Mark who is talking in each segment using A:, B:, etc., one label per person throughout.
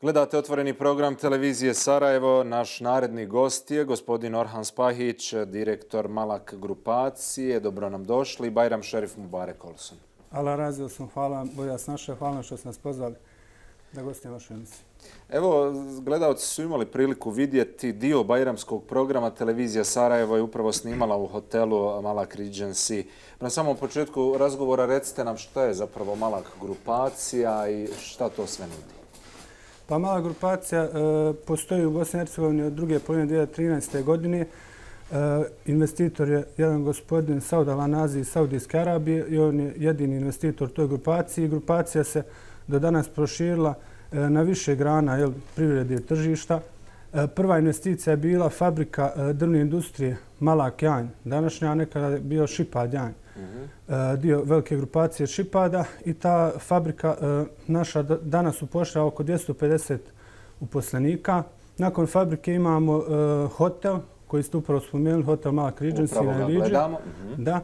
A: Gledate otvoreni program televizije Sarajevo. Naš naredni gost je gospodin Orhan Spahić, direktor Malak grupacije. Dobro nam došli. Bajram Šerif Mubarek Olson.
B: Allah razio sam, hvala Boja Snaša, hvala što ste nas pozvali da gostimo vašu emisiju.
A: Evo, gledalci su imali priliku vidjeti dio bajramskog programa. Televizija Sarajevo je upravo snimala u hotelu Malak Regency. Na samom početku razgovora recite nam šta je zapravo Malak grupacija i šta to sve nudi.
B: Pa Malak grupacija postoji u Bosni i Hercegovini od druge polovine 2013. godine. Investitor je jedan gospodin Saud Al-Anazi iz Saudijske Arabije i on je jedini investitor toj grupaciji. Grupacija se do danas proširila na više grana privrede i tržišta. Prva investicija je bila fabrika drvne industrije Malak Janj. Današnja nekada je bio Šipad Janj. Dio velike grupacije Šipada i ta fabrika naša danas upošljava oko 250 uposlenika. Nakon fabrike imamo hotel koji ste upravo spomenuli, hotel Malak Regency na Iliđi. Da.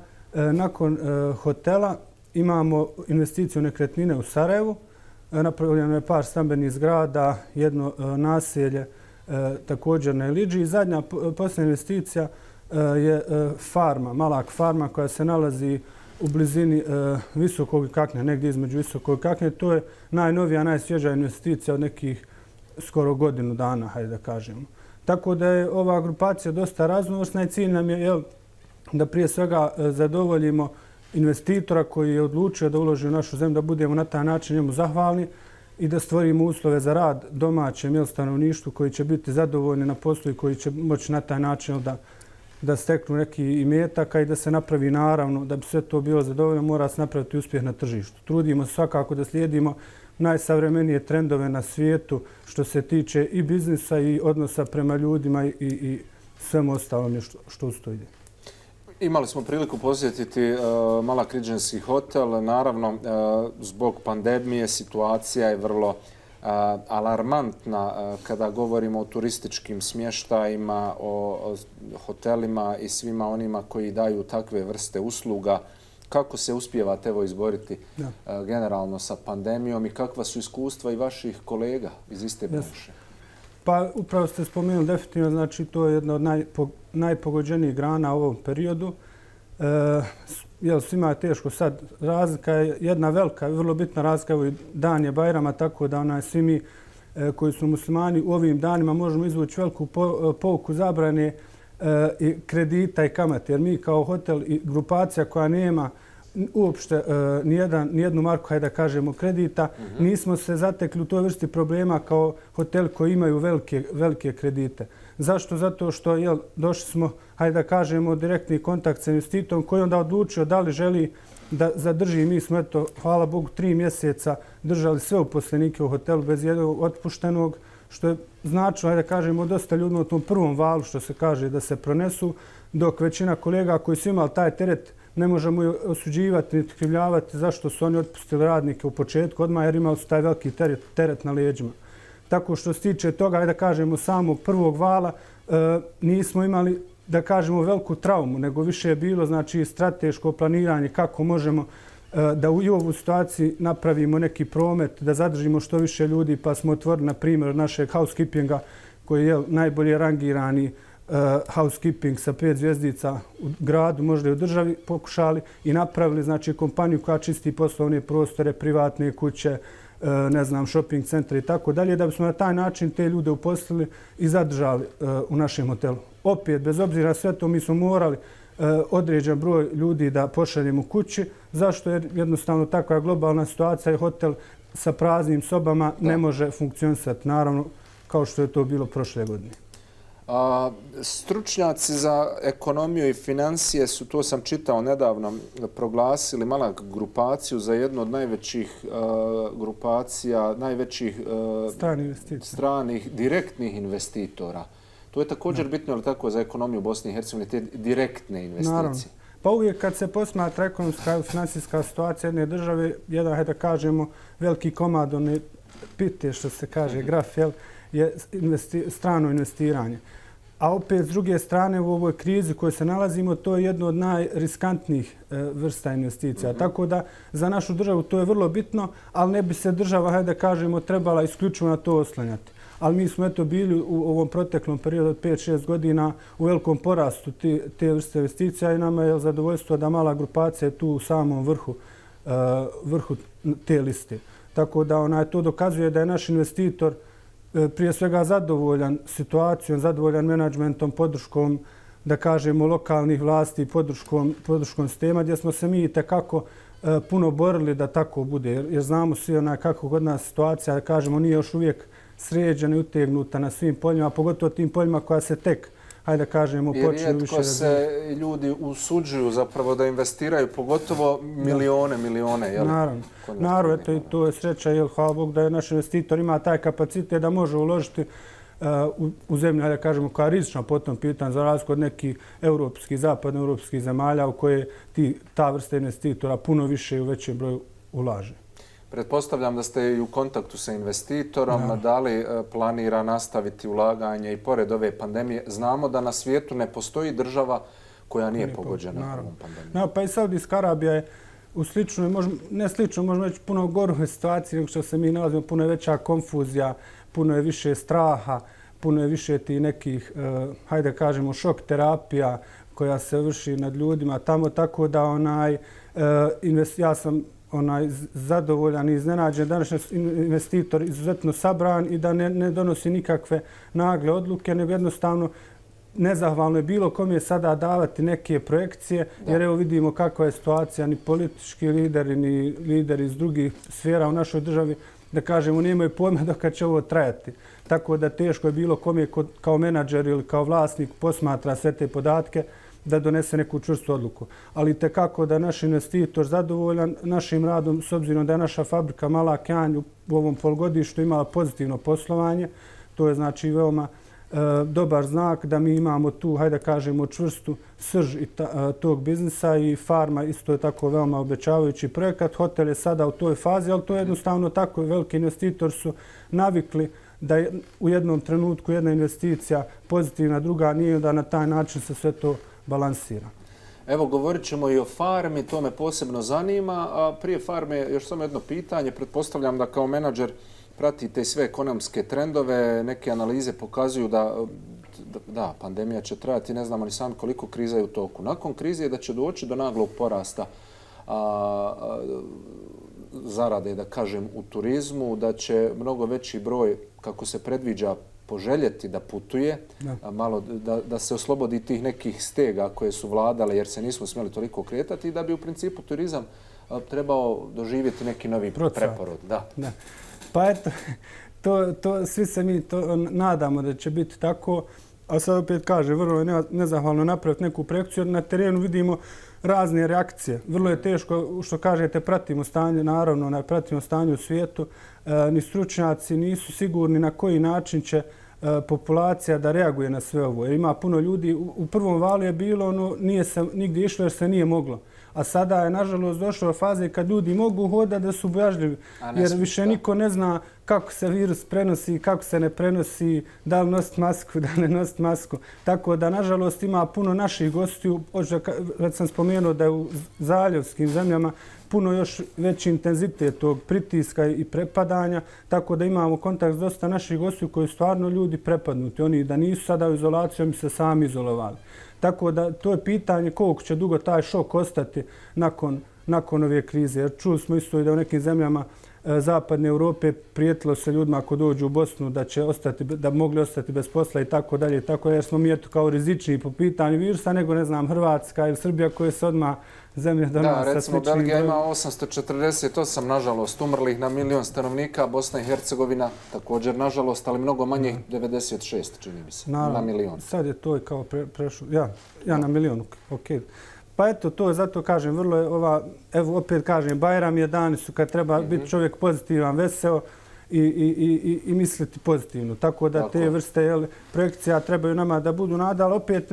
B: Nakon hotela imamo investiciju nekretnine u Sarajevu. Napravljeno je par stambenih zgrada, jedno naselje također na Iliđi. I zadnja posljednja investicija je farma, Malak farma koja se nalazi u blizini Visokog Kakne, negdje između Visokog Kakne. To je najnovija, najsvježa investicija od nekih skoro godinu dana, hajde da kažemo. Tako da je ova grupacija dosta raznovrsna i cilj nam je da prije svega zadovoljimo investitora koji je odlučio da uloži u našu zemlju, da budemo na taj način njemu zahvalni i da stvorimo uslove za rad domaćem stanovništvu koji će biti zadovoljni na poslu i koji će moći na taj način da steknu neki imetak i da se napravi, naravno, da bi sve to bilo zadovoljno, mora se napraviti uspjeh na tržištu. Trudimo se svakako da slijedimo najsavremenije trendove na svijetu što se tiče i biznisa i odnosa prema ljudima i svemu ostalom što uz to ide.
A: Imali smo priliku posjetiti Malak Regency hotel. Naravno, zbog pandemije situacija je vrlo alarmantna kada govorimo o turističkim smještajima, o hotelima i svima onima koji daju takve vrste usluga. Kako se uspijevate izboriti generalno sa pandemijom i kakva su iskustva i vaših kolega iz iste branše?
B: Pa upravo ste spomenuli definitivno, znači to je jedna od najpogođenijih grana u ovom periodu. Svima je teško sad. Razlika je jedna velika, vrlo bitna razlika. Evo i dan je Bajrama, tako da svi mi koji su muslimani u ovim danima možemo izvući veliku pouku zabrane kredita i kamate. Jer mi kao hotel i grupacija koja nema uopšte nijednu marku, hajde da kažemo, kredita, nismo se zatekli u toj vrsti problema kao hotel koji imaju velike kredite. Zašto? Zato što došli smo, hajde da kažemo, direktni kontakt sa investitorom koji onda odlučio da li želi da zadrži. Mi smo, hvala Bogu, 3 mjeseca držali sve uposlenike u hotelu bez jednog otpuštenog, što je značilo, hajde da kažemo, dosta ljudima u tom prvom valu, što se kaže, da se pronesu, dok većina kolega koji su imali taj teret ne možemo osuđivati niti krivljavati zašto su oni otpustili radnike u početku odmah jer imali su taj veliki teret na leđima. Tako što se tiče toga, da kažemo, samog prvog vala, nismo imali, da kažemo, veliku traumu, nego više je bilo strateško planiranje kako možemo da u ovu situaciji napravimo neki promet, da zadržimo što više ljudi, pa smo otvorili, na primjer, našeg housekeepinga koji je najbolje rangirani housekeeping sa 5 zvjezdica u gradu, možda i u državi, pokušali i napravili kompaniju koja čisti poslovne prostore, privatne kuće, shopping centre i tako dalje, da bismo na taj način te ljude uposlili i zadržali u našem hotelu. Opet, bez obzira na sve to, mi smo morali određen broj ljudi da pošaljemo kući. Zašto? Jer jednostavno takva globalna situacija i hotel sa praznim sobama ne može funkcionisati, naravno, kao što je to bilo prošle godine.
A: Stručnjaci za ekonomiju i financije su, to sam čitao nedavno, proglasili Malak grupaciju za jednu od najvećih grupacija, najvećih stranih direktnih investitora. To je također bitno, ali tako, za ekonomiju Bosne i Hercegovine, te direktne investicije. Naravno.
B: Pa uvijek kad se posmatra ekonomska i financijska situacija jedne države, jedan, da kažemo, veliki komad, one pite, što se kaže, graf, je strano investiranje. A opet, s druge strane, u ovoj krizi u kojoj se nalazimo, to je jedno od najriskantnijih vrsta investicija. Tako da, za našu državu to je vrlo bitno, ali ne bi se država, hajde da kažemo, trebala isključivo na to oslanjati. Ali mi smo eto bili u ovom proteklom periodu od 5-6 godina u velikom porastu te vrste investicija i nama je zadovoljstvo da mala grupacija je tu u samom vrhu te liste. Tako da to dokazuje da je naš investitor prije svega zadovoljan situacijom, zadovoljan menadžmentom, podrškom, da kažemo, lokalnih vlasti, podrškom sistema, gdje smo se mi itekako puno borili da tako bude. Jer znamo svi kako kod nas situacija, da kažemo, nije još uvijek sređena i utegnuta na svim poljima, pogotovo tim poljima koja se tek, hajde da kažemo, počinju više razvijati.
A: Rijetko se ljudi usuđuju zapravo da investiraju, pogotovo milione. Jel?
B: Naravno, eto i to je sreća, jer hvala Bog da je naš investitor ima taj kapacitet da može uložiti u zemlju, hajde da kažemo, koja je rizična po tom pitanju, za razliku od nekih europskih, zapadnoevropskih zemalja u koje ta vrsta investitora puno više i u većem broju ulaže.
A: Pretpostavljam da ste i u kontaktu sa investitorom, da li planira nastaviti ulaganje i pored ove pandemije. Znamo da na svijetu ne postoji država koja nije pogođena ovom pandemijom.
B: Pa i Saudijska Arabija je u sličnoj, ne sličnoj, možemo reći puno goroj situaciji nego što se mi nalazimo, puno je veća konfuzija, puno je više straha, puno je više tih nekih, hajde kažemo, šok terapija koja se vrši nad ljudima tamo, tako da ja sam zadovoljan i iznenađen da je investitor izuzetno sabran i da ne donosi nikakve nagle odluke, nego jednostavno nezahvalno je bilo kome sada davati neke projekcije, jer evo vidimo kakva je situacija, ni politički lideri, ni lideri iz drugih sfera u našoj državi, da kažemo, nemaju pojma dok će ovo trajati. Tako da teško je bilo kome kao menadžer ili kao vlasnik posmatra sve te podatke da donese neku čvrstu odluku. Ali tekako da naš investitor zadovoljan našim radom, s obzirom da je naša fabrika Mala Kjanj u ovom polgodištu imala pozitivno poslovanje, to je znači veoma dobar znak da mi imamo tu, hajde da kažemo, čvrstu srž tog biznisa i farma isto je tako veoma obećavajući projekat. Hotel je sada u toj fazi, ali to je jednostavno tako. Veliki investitor su navikli da je u jednom trenutku jedna investicija pozitivna, druga nije, da na taj način se sve to balansira.
A: Evo, govorit ćemo i o farmi, to me posebno zanima. A prije farme još samo jedno pitanje. Pretpostavljam da kao menadžer pratite sve ekonomske trendove. Neke analize pokazuju da pandemija će trajati, ne znamo ni sam koliko, kriza je u toku. Nakon krize da će doći do naglog porasta zarade, da kažem, u turizmu, da će mnogo veći broj, kako se predviđa, poželjeti da putuje, malo da se oslobodi tih nekih stega koje su vladale jer se nismo smjeli toliko kretati i da bi u principu turizam trebao doživjeti neki novi preporod.
B: Pa eto, svi se mi to nadamo da će biti tako, a sad opet kaže, vrlo je nezahvalno napraviti neku projekciju jer na terenu vidimo razne reakcije. Vrlo je teško, što kažete, pratimo stanje, naravno, pratimo stanje u svijetu. Ni stručnjaci nisu sigurni na koji način će populacija da reaguje na sve ovo. Jer ima puno ljudi, u prvom valu je bilo, nije se nigdje išlo jer se nije moglo. A sada je, nažalost, došla faze kad ljudi mogu hodati da su bojažljivi. Jer više niko ne zna kako se virus prenosi, kako se ne prenosi, da li nositi masku, da ne nositi masku. Tako da, nažalost, ima puno naših gostiju. Već sam spomenuo da je u zaljevskim zemljama puno još veći intenzitet tog pritiska i prepadanja. Tako da imamo kontakt s dosta naših gostiju koji stvarno ljudi prepadnuti. Oni da nisu sada u izolaciji, oni se sami izolovali. Tako da to je pitanje koliko će dugo taj šok ostati nakon ove krize. Jer čuli smo isto i da u nekim zemljama zapadne Europe prijetilo se ljudima ako dođu u Bosnu da mogli ostati bez posla i tako dalje. Tako jer smo mi eto kao rizičniji po pitanju virusa nego, ne znam, Hrvatska ili Srbija koje se odmah zemlje do nas.
A: Da, recimo Belgija ima 848, nažalost, umrlih na 1.000.000 stanovnika, Bosna i Hercegovina također, nažalost, ali mnogo manje, 96, čini mi se, na 1.000.000.
B: Sad je to kao prešlo, ja na 1.000.000, okej. Pa eto, to je zato kažem, vrlo je evo opet kažem, Bajram je dani su kad treba biti čovjek pozitivan, veseo i misliti pozitivno. Tako da te vrste projekcija trebaju nama da budu nada, ali opet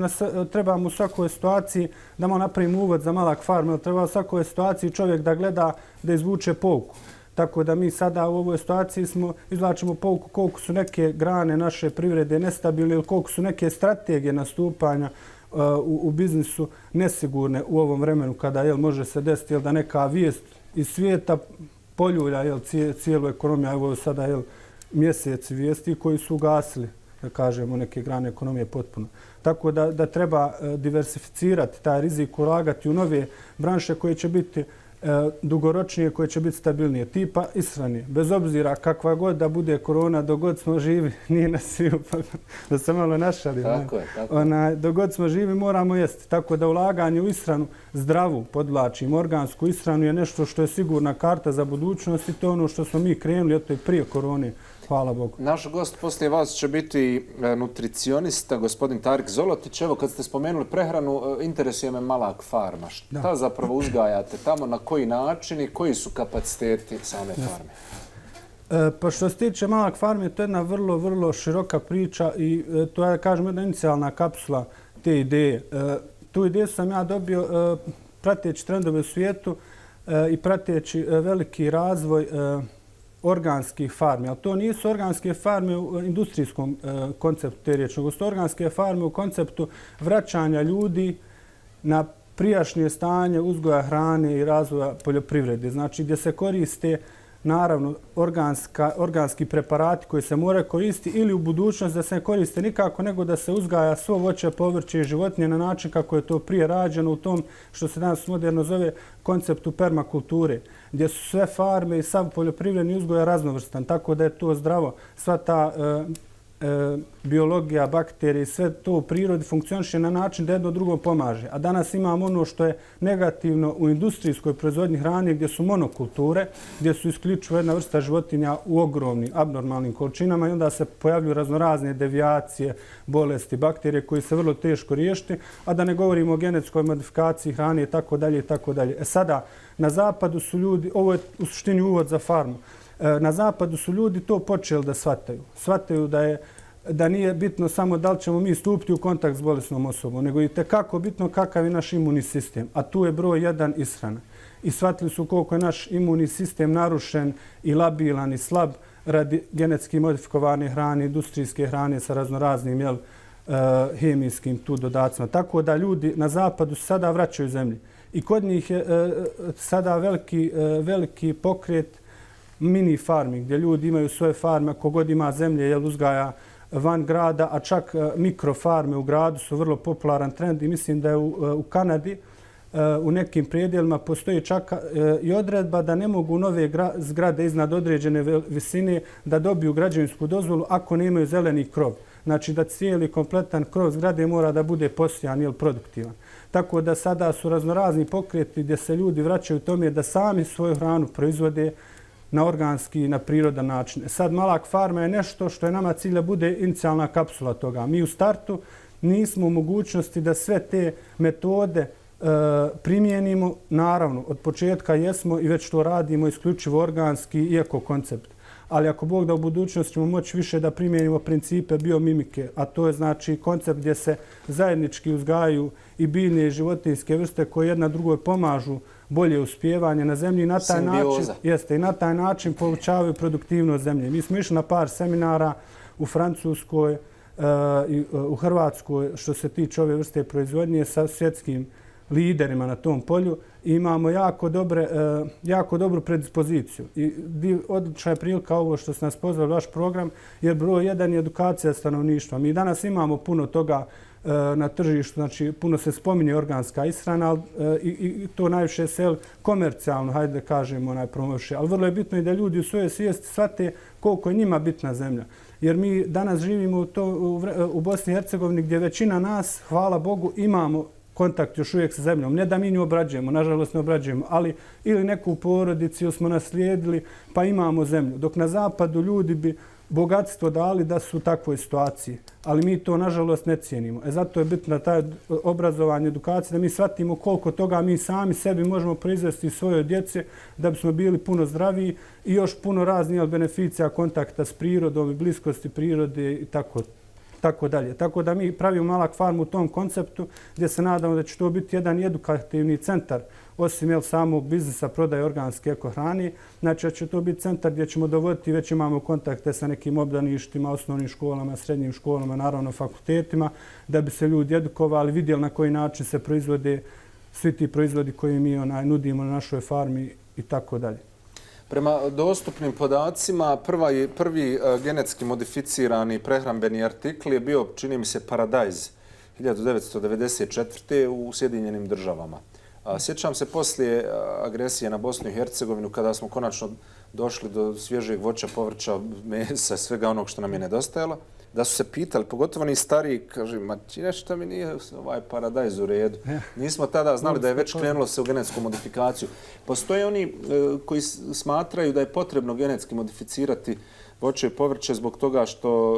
B: trebamo u svakoj situaciji da napravimo uvod za Malak farm, treba u svakoj situaciji čovjek da gleda, da izvuče pouku. Tako da mi sada u ovoj situaciji izvlačimo pouku koliko su neke grane naše privrede nestabilne ili koliko su neke strategije nastupanja u biznisu nesigurne u ovom vremenu kada može se desiti da neka vijest iz svijeta poljulja cijelu ekonomiju. Evo sada mjeseci vijesti koji su ugasili, da kažemo, neke grane ekonomije potpuno. Tako da treba diversificirati taj rizik, ulagati u nove branše koje će biti dugoročnije, koje će biti stabilnije, tipa ishrane. Bez obzira kakva god da bude korona, dok god smo živi, nije nas sviju, da se malo našali.
A: Tako je.
B: Dok god smo živi moramo jesti. Tako da ulaganje u ishranu, zdravu, podvlačim, organsku ishranu je nešto što je sigurna karta za budućnost i to je ono što smo mi krenuli od prije korone. Hvala Bogu.
A: Naš gost poslije vas će biti nutricionista, gospodin Tarik Zolotić. Evo, kad ste spomenuli prehranu, interesuje me Malak farma. Šta zapravo uzgajate tamo, na koji način i koji su kapaciteti same farme?
B: Pa što se tiče Malak farme, to je jedna vrlo, vrlo široka priča i to je, kažem, jedna inicijalna kapsula te ideje. Tu ideju sam ja dobio prateći trendove u svijetu i prateći veliki razvoj organskih farmi, ali to nisu organske farme u industrijskom konceptu te riječi, nego su organske farme u konceptu vraćanja ljudi na prijašnje stanje uzgoja hrane i razvoja poljoprivrede. Znači gdje se koriste naravno organski preparati koji se moraju koristiti ili u budućnosti da se ne koriste nikako, nego da se uzgaja svo voće, povrće i životinje na način kako je to prije rađeno u tom što se danas moderno zove konceptu permakulture, gdje su sve farme i sav poljoprivredni uzgoj raznovrstan, tako da je to zdravo. Sva ta biologija, bakterije, sve to u prirodi funkcioniše na način da jedno drugo pomaže. A danas imamo ono što je negativno u industrijskoj proizvodnji hrane gdje su monokulture, gdje su isključivo jedna vrsta životinja u ogromnim, abnormalnim količinama i onda se pojavljuju raznorazne devijacije, bolesti, bakterije koji se vrlo teško riješiti, a da ne govorimo o genetskoj modifikaciji hrane i tako dalje i tako dalje. Sada, na zapadu su ljudi, ovo je u suštini uvod za farmu, na zapadu su ljudi to počeli da shvataju. Shvataju da nije bitno samo da li ćemo mi stupiti u kontakt s bolesnom osobom, nego i tekako bitno kakav je naš imunni sistem. A tu je broj 1 ishrana. I shvatili su koliko je naš imunni sistem narušen i labilan i slab radi genetski modifikovane hrane, industrijske hrane sa raznoraznim hemijskim tu dodacima. Tako da ljudi na zapadu sada vraćaju zemlji. I kod njih je sada veliki pokret mini farmi, gdje ljudi imaju svoje farme, kogod ima zemlje, uzgaja van grada, a čak mikrofarme u gradu su vrlo popularan trend i mislim da je u Kanadi u nekim predjelima postoji čak i odredba da ne mogu nove zgrade iznad određene visine da dobiju građevinsku dozvolu ako nemaju zeleni krov. Znači da cijeli kompletan krov zgrade mora da bude posijan ili produktivan. Tako da sada su raznorazni pokreti gdje se ljudi vraćaju tome da sami svoju hranu proizvode na organski i na prirodan način. Sad Malak farma je nešto što je nama cilj da bude inicijalna kapsula toga. Mi u startu nismo u mogućnosti da sve te metode primijenimo. Naravno, od početka jesmo i već to radimo isključivo organski i ekokoncept. Ali ako Bog da u budućnosti ćemo moći više da primijenimo principe biomimike, a to je znači koncept gdje se zajednički uzgajaju i biljne i životinjske vrste koje jedna drugoj pomažu bolje uspijevanje na zemlji i na taj način povećavaju produktivnost zemlje. Mi smo išli na par seminara u Francuskoj i u Hrvatskoj što se tiče ove vrste proizvodnje sa svjetskim liderima na tom polju i imamo jako dobru predispoziciju. I odlična je prilika ovo što ste nas pozvali vaš program, jer broj 1 je edukacija stanovništva. Mi danas imamo puno toga na tržištu, znači puno se spominje organska ishrana i to najviše se komercijalno, hajde da kažemo, promoviše. Ali vrlo je bitno i da ljudi u svojoj svijesti shvate koliko je njima bitna zemlja. Jer mi danas živimo u Bosni i Hercegovini gdje većina nas, hvala Bogu, imamo kontakt još uvijek sa zemljom. Ne da mi nju obrađujemo, nažalost ne obrađujemo, ali ili neku porodicu smo naslijedili pa imamo zemlju. Dok na zapadu ljudi bi bogatstvo dali da su u takvoj situaciji, ali mi to nažalost ne cijenimo. Zato je bitno da taj obrazovanje, edukacija, da mi shvatimo koliko toga mi sami sebi možemo proizvesti svojoj djeci da bismo bili puno zdraviji i još puno raznih beneficija kontakta s prirodom i bliskosti prirode i tako dalje. Tako da mi pravimo Malak farmu u tom konceptu gdje se nadamo da će to biti jedan edukativni centar osim samog biznisa prodaje organske ekohrane. Znači da će to biti centar gdje ćemo dovoditi, već imamo kontakte sa nekim obdaništima, osnovnim školama, srednjim školama, naravno fakultetima, da bi se ljudi edukovali, vidjeli na koji način se proizvode svi ti proizvodi koji mi nudimo na našoj farmi i tako dalje.
A: Prema dostupnim podacima, prvi genetski modificirani prehrambeni artikl je bio, čini mi se, Paradajz 1994. u Sjedinjenim Državama. Sjećam se poslije agresije na Bosnu i Hercegovinu, kada smo konačno došli do svježeg voća, povrća, mesa, svega onog što nam je nedostajalo, da su se pitali, pogotovo ni stariji, kaže, ma nešto mi nije ovaj Paradajz u redu. Nismo tada znali da je već krenulo se u genetsku modifikaciju. Postoje oni koji smatraju da je potrebno genetski modificirati voće i povrće zbog toga što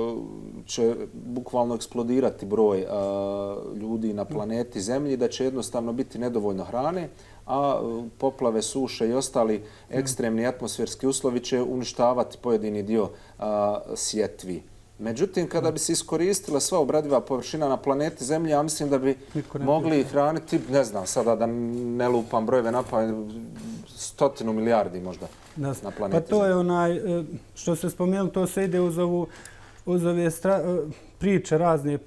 A: će bukvalno eksplodirati broj ljudi na planeti Zemlji, da će jednostavno biti nedovoljno hrane, a poplave, suše i ostali ekstremni atmosferski uslovi će uništavati pojedini dio sjetvi. Međutim, kada bi se iskoristila sva obradiva površina na planeti Zemlji, ja mislim da bi mogli hraniti, ne znam, sada da ne lupam brojeve na pamet, 100 milijardi možda na planeti Zemlji.
B: Pa to je što se spomenuli, to se ide uz ove priče razne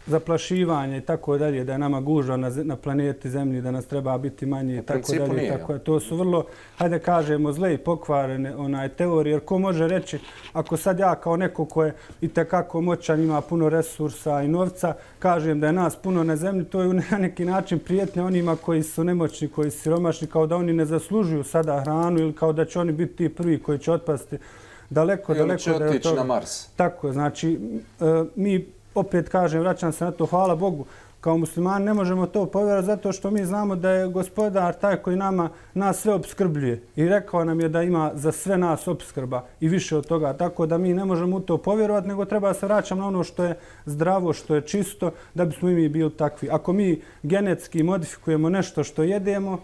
B: zaplašivanje i tako dalje, da je nama gužva na planeti Zemlji, da nas treba biti manje i tako dalje. To su vrlo, hajde kažemo, zle i pokvarene teorije. Jer ko može reći, ako sad ja kao neko ko je itekako moćan, ima puno resursa i novca, kažem da je nas puno na Zemlji, to je na neki način prijetnja onima koji su nemoćni, koji su siromašni, kao da oni ne zaslužuju sada hranu ili kao da će oni biti ti prvi koji će otpasti daleko.
A: Ili će otići na Mars.
B: Tako, znači, mi opet kažem, vraćam se na to, hvala Bogu, kao muslimani ne možemo to povjerovati zato što mi znamo da je gospodar taj koji nas sve opskrbljuje i rekao nam je da ima za sve nas opskrba i više od toga. Tako da mi ne možemo u to povjerovati, nego treba se vraćati na ono što je zdravo, što je čisto, da bismo i mi bili takvi. Ako mi genetski modifikujemo nešto što jedemo,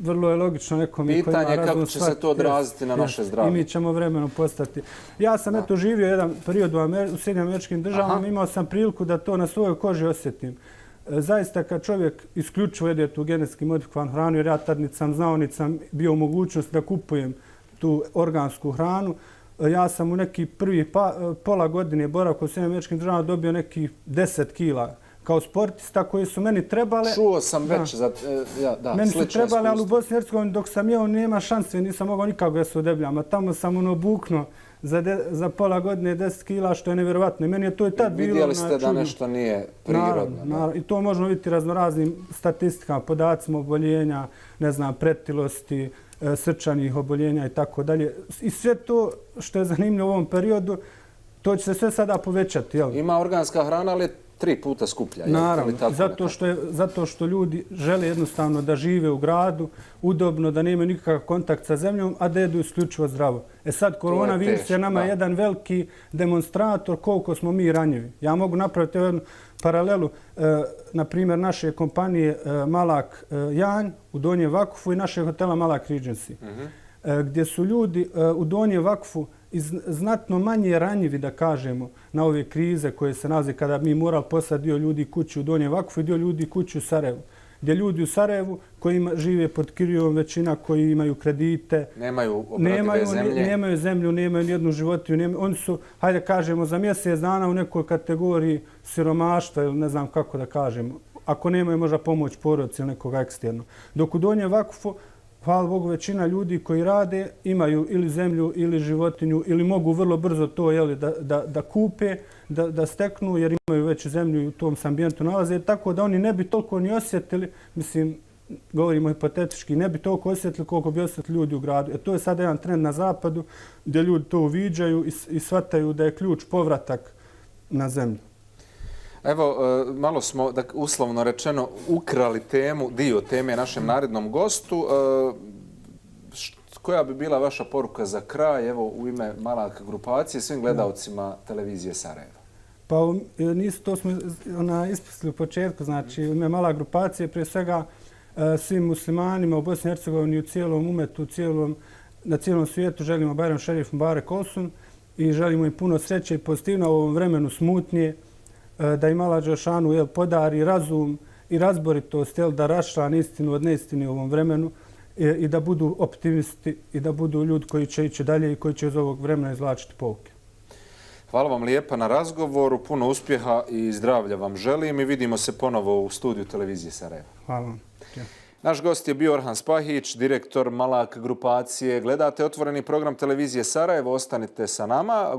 B: vrlo je logično nekom koji ima razum.
A: Pitanje je kako će se to odraziti na naše zdravlje.
B: I mi ćemo vremenom postati. Ja sam živio jedan period u Sjedinjenim Američkim Državama, imao sam priliku da to na svojoj koži osjetim. Zaista kad čovjek isključivo jede tu genetski modifikovanu hranu, jer ja tad niti sam znao, niti sam bio u mogućnosti da kupujem tu organsku hranu, ja sam u neki prvi pola godine boravka u Sjedinjenim Američkim Državama dobio nekih 10 kila kao sportista koji su meni trebale.
A: Čuo sam već za
B: meni su trebale, ali u Bosni i Hercegovini dok sam jeo nema šanse, nisam mogao nikako da se odebljam. A tamo sam obuknuo za pola godine 10 kila, što je nevjerovatno. I meni je to i tad bilo.
A: Vidjeli ste da nešto nije prirodno.
B: Naravno. I to možemo vidjeti raznoraznim statistikama, podacima oboljenja, ne znam, pretilosti, srčanih oboljenja i tako dalje. I sve to što je zanimljivo u ovom periodu, to će se sve sada povećati.
A: Ima organska hrana, ali 3 puta skuplja.
B: Naravno, zato što ljudi žele jednostavno da žive u gradu, udobno, da nemaju nikakav kontakt sa zemljom, a da jedu isključivo zdravo. Sad, koronavirus je nama jedan veliki demonstrator koliko smo mi ranjivi. Ja mogu napraviti jednu paralelu, na primjer, naše kompanije Malak Janj u Donjem Vakufu i naše hotela Malak Regency, gdje su ljudi u Donjem Vakufu znatno manje ranjivi, da kažemo, na ove krize koje se nalaze kada mi morali poslati dio ljudi kući u Donjem Vakufu i dio ljudi kući u Sarajevu. Gdje ljudi u Sarajevu koji žive pod Kirijevom, većina koji imaju kredite,
A: nemaju
B: zemlju, nemaju nijednu životinju. Oni su, hajde kažemo, za mjesec dana u nekoj kategoriji siromaštva ili ne znam kako da kažemo. Ako nemaju možda pomoć porodici ili nekoga eksterno. Dok u Donjem Vakufu, hvala Bogu, većina ljudi koji rade imaju ili zemlju ili životinju ili mogu vrlo brzo to da kupe, da steknu jer imaju već zemlju i u tom se ambijentu nalaze. Tako da oni ne bi toliko ni osjetili, mislim, govorimo hipotetički, ne bi toliko osjetili koliko bi osjetili ljudi u gradu. To je sad jedan trend na zapadu gdje ljudi to uviđaju i shvataju da je ključ povratak na zemlju.
A: Evo, malo smo, uslovno rečeno, ukrali dio teme našem narednom gostu. Koja bi bila vaša poruka za kraj, evo, u ime Malak grupacije, svim gledalcima televizije Sarajevo?
B: Pa, to smo ispustili u početku, znači, u ime Malak grupacije, prije svega svim muslimanima u Bosni i Hercegovini, u cijelom umetu, na cijelom svijetu želimo Bajram Šerif Mubarek Olsun i želimo im puno sreće i pozitivno u ovom vremenu smutnije, da im Allah dželešanu podari razum i razboritost, da raščlane istinu od neistine u ovom vremenu i da budu optimisti i da budu ljudi koji će ići dalje i koji će iz ovog vremena izvlačiti pouke.
A: Hvala vam lijepa na razgovoru, puno uspjeha i zdravlja vam želim i vidimo se ponovo u studiju televizije Sarajevo.
B: Hvala vam.
A: Naš gost je bio Orhan Spahić, direktor Malak grupacije. Gledate otvoreni program televizije Sarajevo, ostanite sa nama.